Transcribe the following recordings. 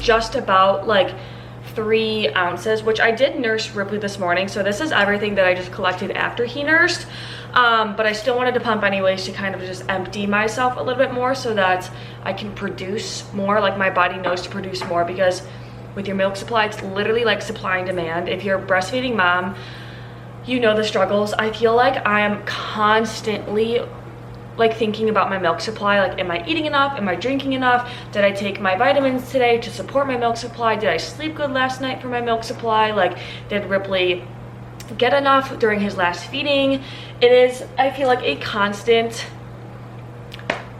just about like 3 ounces, which I did nurse Ripley this morning. So this is everything that I just collected after he nursed. But I still wanted to pump anyways to kind of just empty myself a little bit more so that I can produce more, like my body knows to produce more, because with your milk supply, it's literally like supply and demand. If you're a breastfeeding mom, you know the struggles. I feel like I am constantly like thinking about my milk supply. Like, am I eating enough? Am I drinking enough? Did I take my vitamins today to support my milk supply? Did I sleep good last night for my milk supply? Like, did Ripley get enough during his last feeding? It is, I feel like, a constant,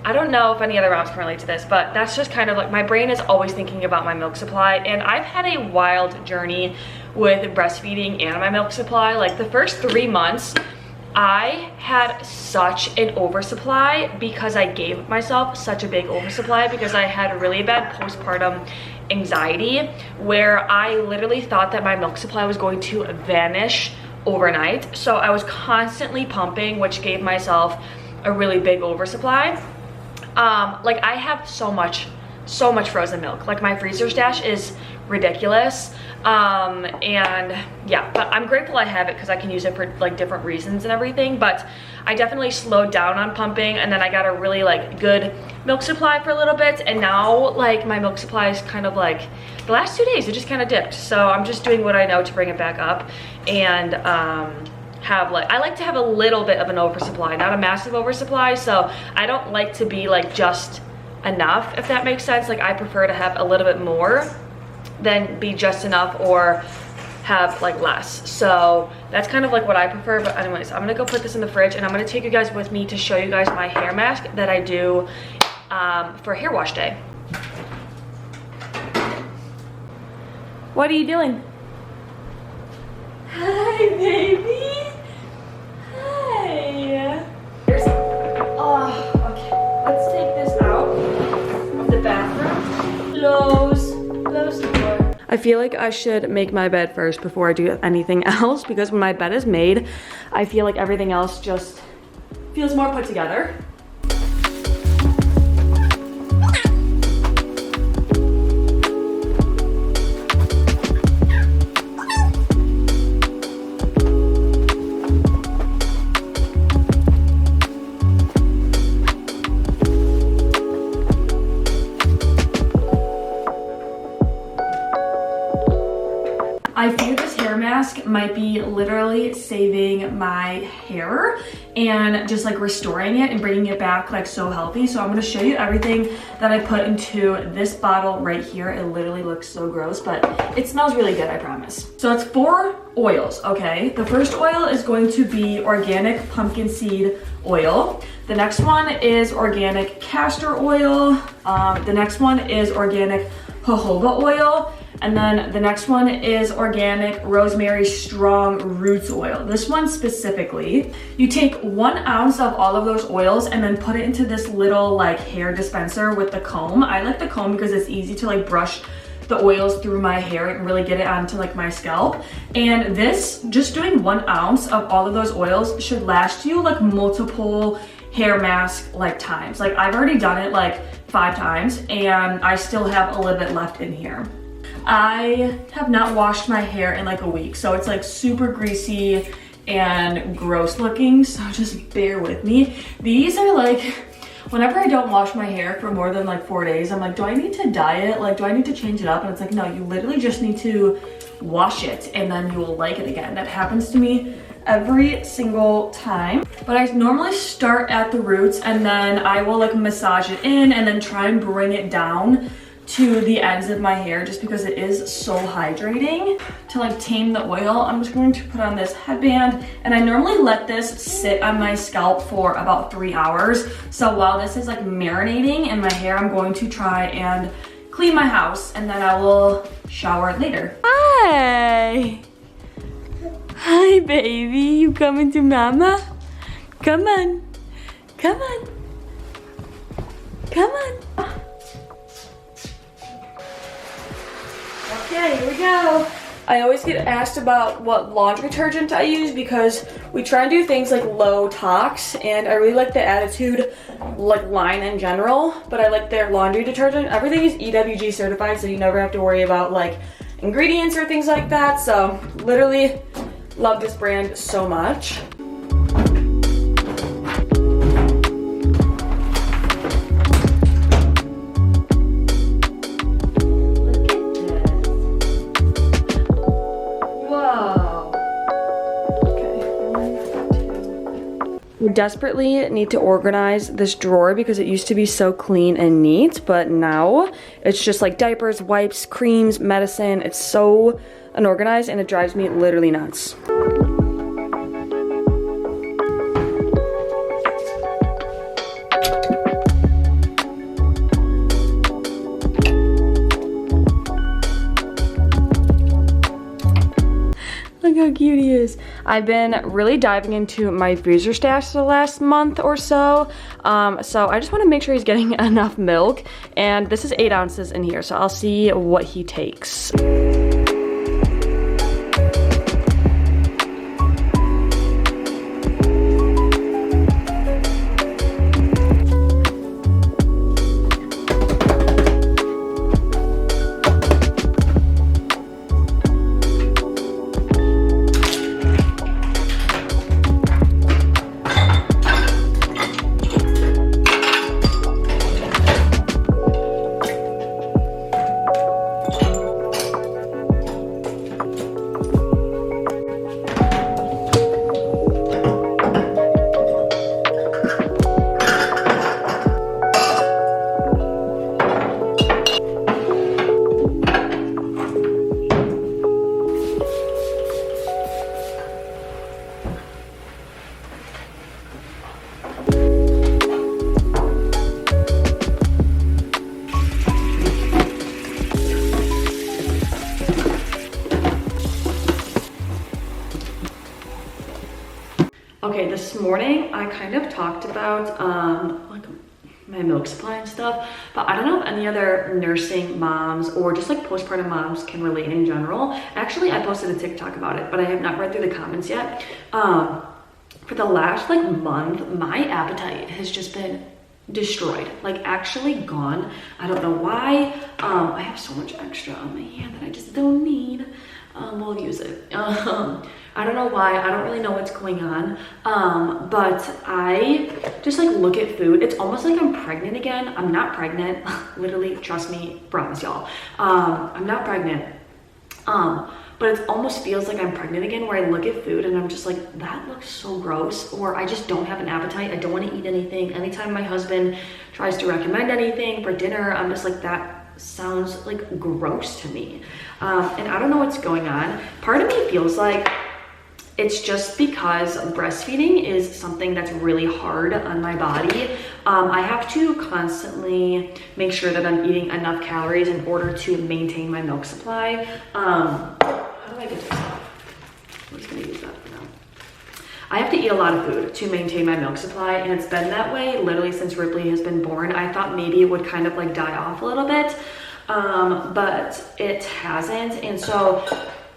I don't know if any other moms can relate to this, but that's just kind of like, my brain is always thinking about my milk supply. And I've had a wild journey with breastfeeding and my milk supply. Like the first 3 months, I had such an oversupply because I gave myself such a big oversupply, because I had really bad postpartum anxiety where I literally thought that my milk supply was going to vanish overnight. So I was constantly pumping, which gave myself a really big oversupply. Like I have so much frozen milk. Like my freezer stash is ridiculous. And yeah, but I'm grateful I have it because I can use it for like different reasons and everything. But I definitely slowed down on pumping, and then I got a really like good milk supply for a little bit, and now like my milk supply is kind of like the last 2 days it just kind of dipped. So I'm just doing what I know to bring it back up, and have like, I like to have a little bit of an oversupply, not a massive oversupply. So I don't like to be like just enough, if that makes sense. Like I prefer to have a little bit more than be just enough or have like less. So that's kind of like what I prefer. But anyways, I'm gonna go put this in the fridge, and I'm gonna take you guys with me to show you guys my hair mask that I do for hair wash day. What are you doing? Hi, baby. Hi. Okay. Let's take this out of the bathroom. Close the door. I feel like I should make my bed first before I do anything else, because when my bed is made, I feel like everything else just feels more put together. I feel this hair mask might be literally saving my hair and just like restoring it and bringing it back like so healthy. So I'm going to show you everything that I put into this bottle right here. It literally looks so gross, but it smells really good, I promise. So it's 4 oils, okay? The first oil is going to be organic pumpkin seed oil. The next one is organic castor oil. The next one is organic jojoba oil. And then the next one is organic rosemary strong roots oil. This one specifically, you take 1 ounce of all of those oils and then put it into this little like hair dispenser with the comb. I like the comb because it's easy to like brush the oils through my hair and really get it onto like my scalp. And this, just doing 1 ounce of all of those oils should last you like multiple hair mask like times. Like I've already done it like 5 times and I still have a little bit left in here. I have not washed my hair in like a week, so it's like super greasy and gross looking, so just bear with me. These are like, whenever I don't wash my hair for more than like 4 days, I'm like, do I need to dye it? Like, do I need to change it up? And it's like, no, you literally just need to wash it and then you will like it again. That happens to me every single time. But I normally start at the roots and then I will like massage it in and then try and bring it down to the ends of my hair, just because it is so hydrating. To like tame the oil, I'm just going to put on this headband, and I normally let this sit on my scalp for about 3 hours. So while this is like marinating in my hair, I'm going to try and clean my house, and then I will shower later. Hi! Hi, baby. You coming to mama? Come on. Come on. Come on. Okay, here we go. I always get asked about what laundry detergent I use because we try and do things like low tox, and I really like the Attitude like line in general, but I like their laundry detergent. Everything is EWG certified, so you never have to worry about like ingredients or things like that. So literally love this brand so much. We desperately need to organize this drawer because it used to be so clean and neat, but now it's just like diapers, wipes, creams, medicine. It's so unorganized and it drives me literally nuts. Look how cute he is. I've been really diving into my freezer stash the last month or so. So I just want to make sure he's getting enough milk. And this is 8 ounces in here, so I'll see what he takes. Okay, this morning I kind of talked about like my milk supply and stuff, but I don't know if any other nursing moms or just like postpartum moms can relate in general. Actually, I posted a TikTok about it, but I have not read through the comments yet. For the last like month, my appetite has just been destroyed, like actually gone. I don't know why. I have so much extra on my hand that I just don't need. We'll use it. I don't know why, I don't really know what's going on, but I just like look at food. It's almost like I'm pregnant again. I'm not pregnant, literally, trust me, promise y'all. I'm not pregnant, but it almost feels like I'm pregnant again, where I look at food and I'm just like, that looks so gross, or I just don't have an appetite. I don't want to eat anything. Anytime my husband tries to recommend anything for dinner, I'm just like, that sounds like gross to me. And I don't know what's going on. Part of me feels like it's just because breastfeeding is something that's really hard on my body. I have to constantly make sure that I'm eating enough calories in order to maintain my milk supply. How do I get this off? I'm just gonna use that for now. I have to eat a lot of food to maintain my milk supply, and it's been that way literally since Ripley has been born. I thought maybe it would kind of like die off a little bit, but it hasn't. And so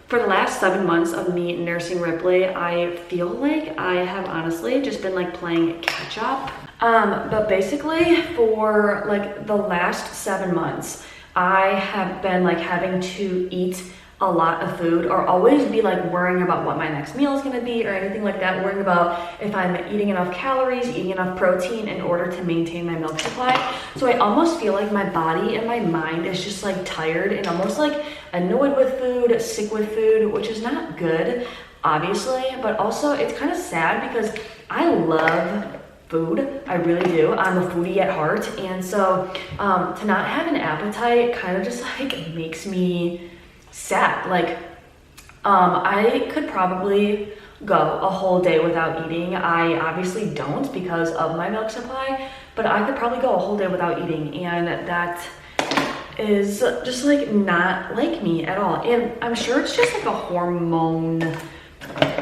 for the last 7 months of me nursing Ripley, I feel like I have honestly just been like playing catch up. But basically for like the last 7 months, I have been like having to eat a lot of food, or always be like worrying about what my next meal is going to be or anything like that, worrying about if I'm eating enough calories, eating enough protein in order to maintain my milk supply. So I almost feel like my body and my mind is just like tired and almost like annoyed with food, sick with food, which is not good, obviously, but also it's kind of sad because I love food. I really do. I'm a foodie at heart, and so to not have an appetite kind of just like makes me sad. Like I could probably go a whole day without eating. I obviously don't because of my milk supply, but I could probably go a whole day without eating, and that is just like not like me at all. And I'm sure it's just like a hormone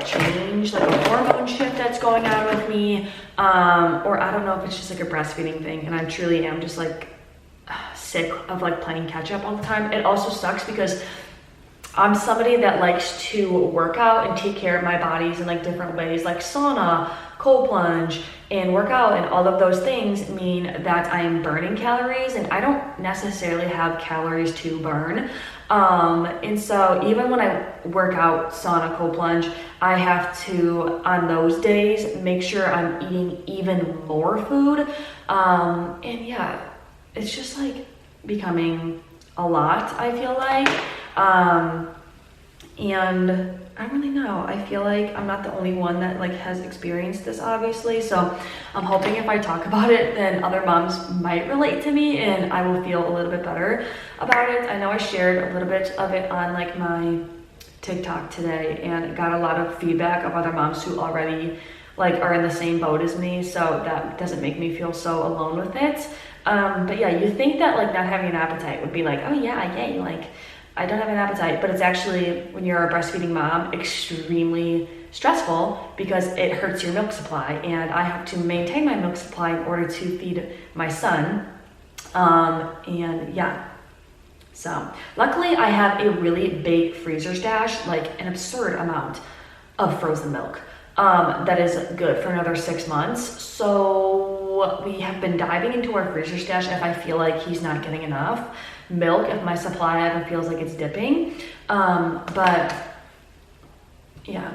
change, like a hormone shift that's going on with me, or I don't know if it's just like a breastfeeding thing, and I truly am just like sick of like playing catch up all the time. It also sucks because I'm somebody that likes to work out and take care of my bodies in like different ways, like sauna, cold plunge, and workout, and all of those things mean that I am burning calories, and I don't necessarily have calories to burn. And so even when I work out, sauna, cold plunge, I have to, on those days, make sure I'm eating even more food. And yeah, it's just like becoming a lot, I feel like. And I don't really know. I feel like I'm not the only one that like has experienced this, obviously. So I'm hoping if I talk about it, then other moms might relate to me and I will feel a little bit better about it. I know I shared a little bit of it on like my TikTok today and got a lot of feedback of other moms who already like are in the same boat as me. So that doesn't make me feel so alone with it. But yeah, you think that like not having an appetite would be like, oh yeah, yay, like I don't have an appetite, but it's actually, when you're a breastfeeding mom, extremely stressful because it hurts your milk supply, and I have to maintain my milk supply in order to feed my son. And yeah, so luckily I have a really big freezer stash, like an absurd amount of frozen milk. That is good for another 6 months. So we have been diving into our freezer stash if I feel like he's not getting enough milk, if my supply ever feels like it's dipping. But yeah,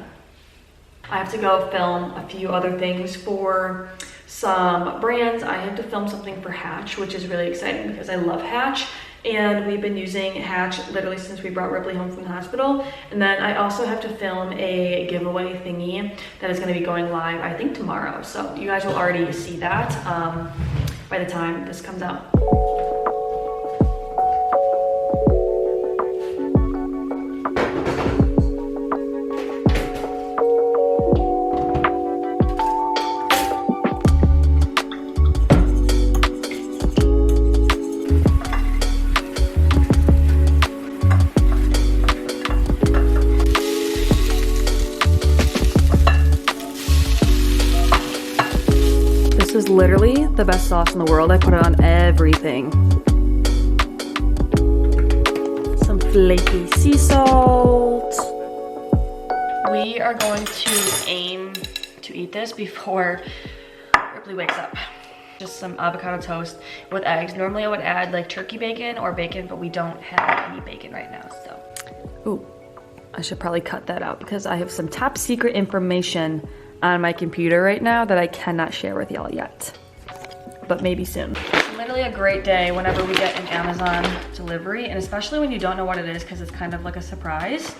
I have to go film a few other things for some brands. I have to film something for Hatch, which is really exciting because I love Hatch. And we've been using Hatch literally since we brought Ripley home from the hospital. And then I also have to film a giveaway thingy that is going to be going live, I think tomorrow. So you guys will already see that by the time this comes out. This is literally the best sauce in the world. I put it on everything. Some flaky sea salt. We are going to aim to eat this before Ripley wakes up. Just some avocado toast with eggs. Normally I would add like turkey bacon or bacon, but we don't have any bacon right now, so. Ooh, I should probably cut that out because I have some top secret information on my computer right now that I cannot share with y'all yet, but maybe soon. It's literally a great day whenever we get an Amazon delivery, and especially when you don't know what it is because it's kind of like a surprise.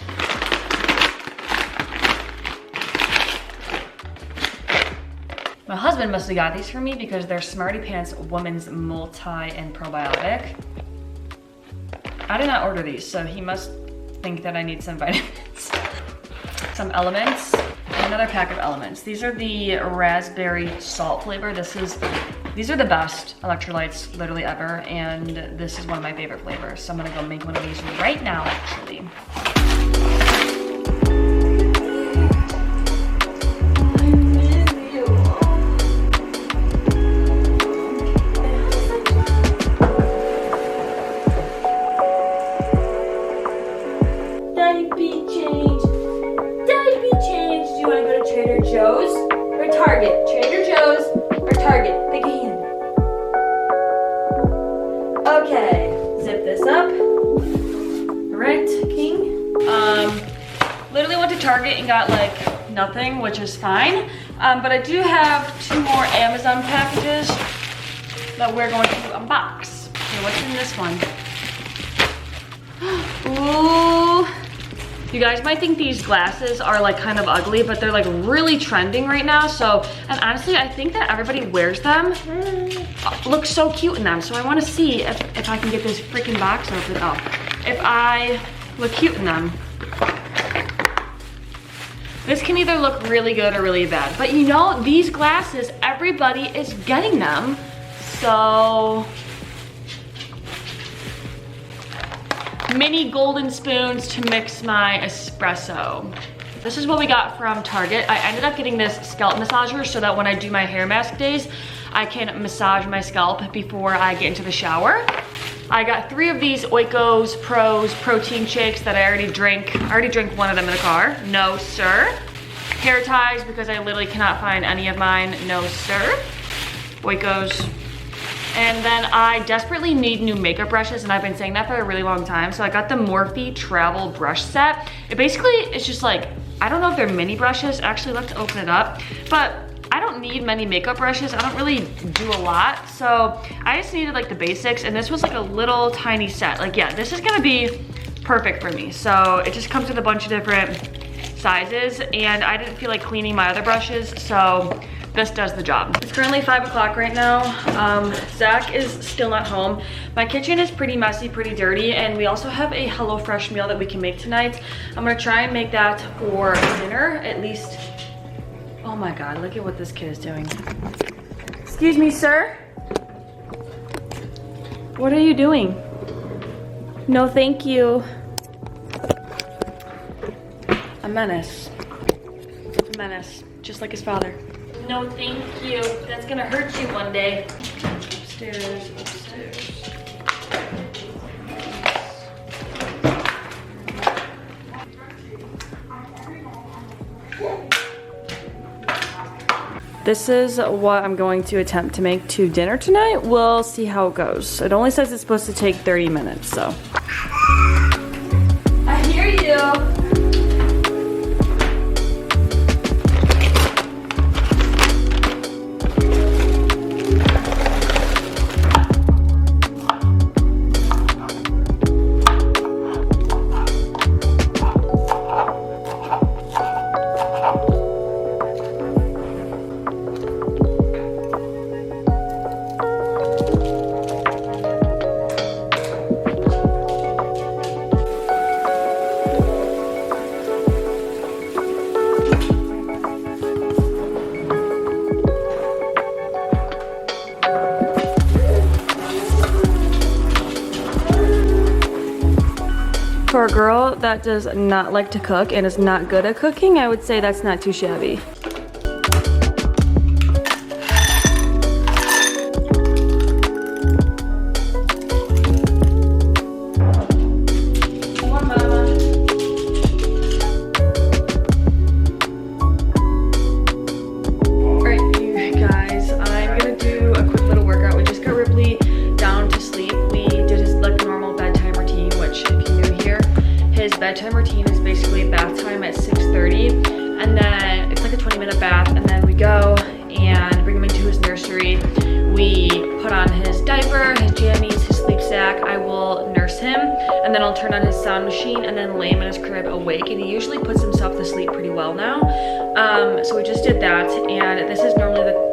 My husband must have got these for me because they're Smarty Pants Woman's Multi and Probiotic. I did not order these, so he must think that I need some vitamins. Some Elements. Another pack of Elements. These are the raspberry salt flavor. These are the best electrolytes literally ever, and this is one of my favorite flavors. So I'm gonna go make one of these right now, actually. Joe's or Target? Trader Joe's or Target? Pick a hand. Okay, zip this up. Alright, King. Literally went to Target and got like nothing, which is fine. But I do have 2 more Amazon packages that we're going to unbox. Okay, what's in this one? Ooh. You guys might think these glasses are like kind of ugly, but they're like really trending right now. So, and honestly, I think that everybody wears them. Looks so cute in them. So I want to see if I can get this freaking box open. Oh, if I look cute in them. This can either look really good or really bad. But you know, these glasses, everybody is getting them. So, mini golden spoons to mix my espresso. This is what we got from Target. I ended up getting this scalp massager so that when I do my hair mask days, I can massage my scalp before I get into the shower. I got 3 of these Oikos Pros protein shakes that I already drank. I already drank 1 of them in the car. No, sir. Hair ties, because I literally cannot find any of mine. No, sir. Oikos. And then I desperately need new makeup brushes, and I've been saying that for a really long time. So I got the Morphe travel brush set. It basically is just like, I don't know if they're mini brushes. Actually, let's open it up. But I don't need many makeup brushes. I don't really do a lot. So I just needed like the basics, and this was like a little tiny set. Like, yeah, this is gonna be perfect for me. So it just comes with a bunch of different sizes, and I didn't feel like cleaning my other brushes, so this does the job. It's currently 5 o'clock right now. Zach is still not home. My kitchen is pretty messy, pretty dirty, and we also have a HelloFresh meal that we can make tonight. I'm gonna try and make that for dinner, at least. Oh my God, look at what this kid is doing. Excuse me, sir. What are you doing? No, thank you. A menace. A menace, just like his father. No, thank you. That's gonna hurt you one day. Upstairs, upstairs. This is what I'm going to attempt to make to dinner tonight. We'll see how it goes. It only says it's supposed to take 30 minutes, so. I hear you. For a girl that does not like to cook and is not good at cooking, I would say that's not too shabby. Bedtime routine is basically bath time at 6:30, and then it's like a 20-minute bath, and then we go and bring him into his nursery. We put on his diaper, his jammies, his sleep sack. I will nurse him, and then I'll turn on his sound machine and then lay him in his crib awake, and he usually puts himself to sleep pretty well now. So we just did that, and this is normally the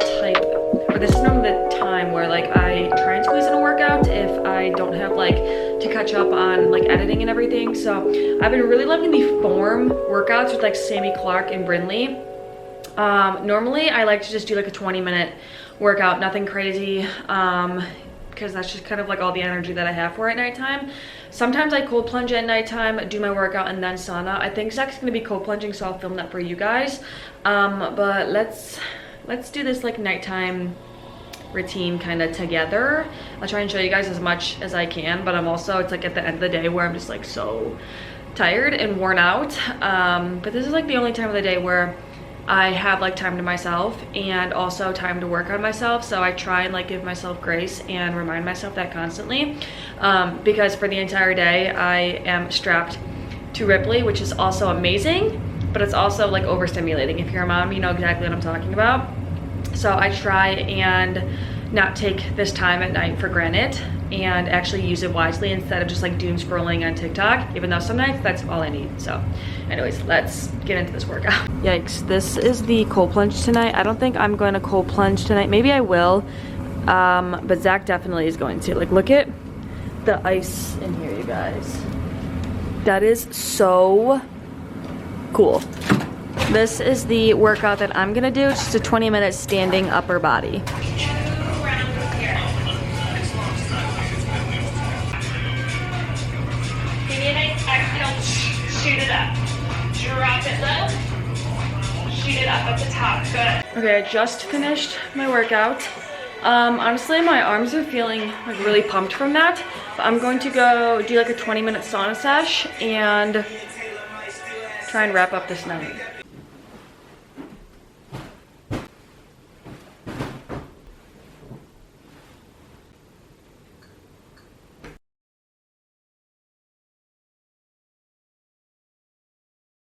time where like I try and squeeze in a workout if I don't have like to catch up on like editing and everything. So I've been really loving the form workouts with like Sammy Clark and Brindley. Normally I like to just do like a 20-minute workout, nothing crazy, because that's just kind of like all the energy that I have for at nighttime. Sometimes I cold plunge at nighttime, do my workout, and then sauna. I think Zach's gonna be cold plunging, so I'll film that for you guys. But let's do this like nighttime routine kind of together. I'll try and show you guys as much as I can, but I'm also, it's like at the end of the day where I'm just like so tired and worn out. But this is like the only time of the day where I have like time to myself and also time to work on myself. So I try and like give myself grace and remind myself that constantly, because for the entire day I am strapped to Ripley, which is also amazing, but it's also like overstimulating. If you're a mom, you know exactly what I'm talking about. So I try and not take this time at night for granted and actually use it wisely instead of just like doom scrolling on TikTok, even though some nights that's all I need. So anyways, let's get into this workout. Yikes, this is the cold plunge tonight. I don't think I'm going to cold plunge tonight. Maybe I will, but Zach definitely is going to. Like, look at the ice in here, you guys. That is so cool. This is the workout that I'm gonna do. It's just a 20-minute standing upper body. Shoot it up. Drop it low. Shoot it up at the top. Good. Okay, I just finished my workout. Honestly, my arms are feeling like really pumped from that, but I'm going to go do like a 20-minute sauna sesh and try and wrap up this night.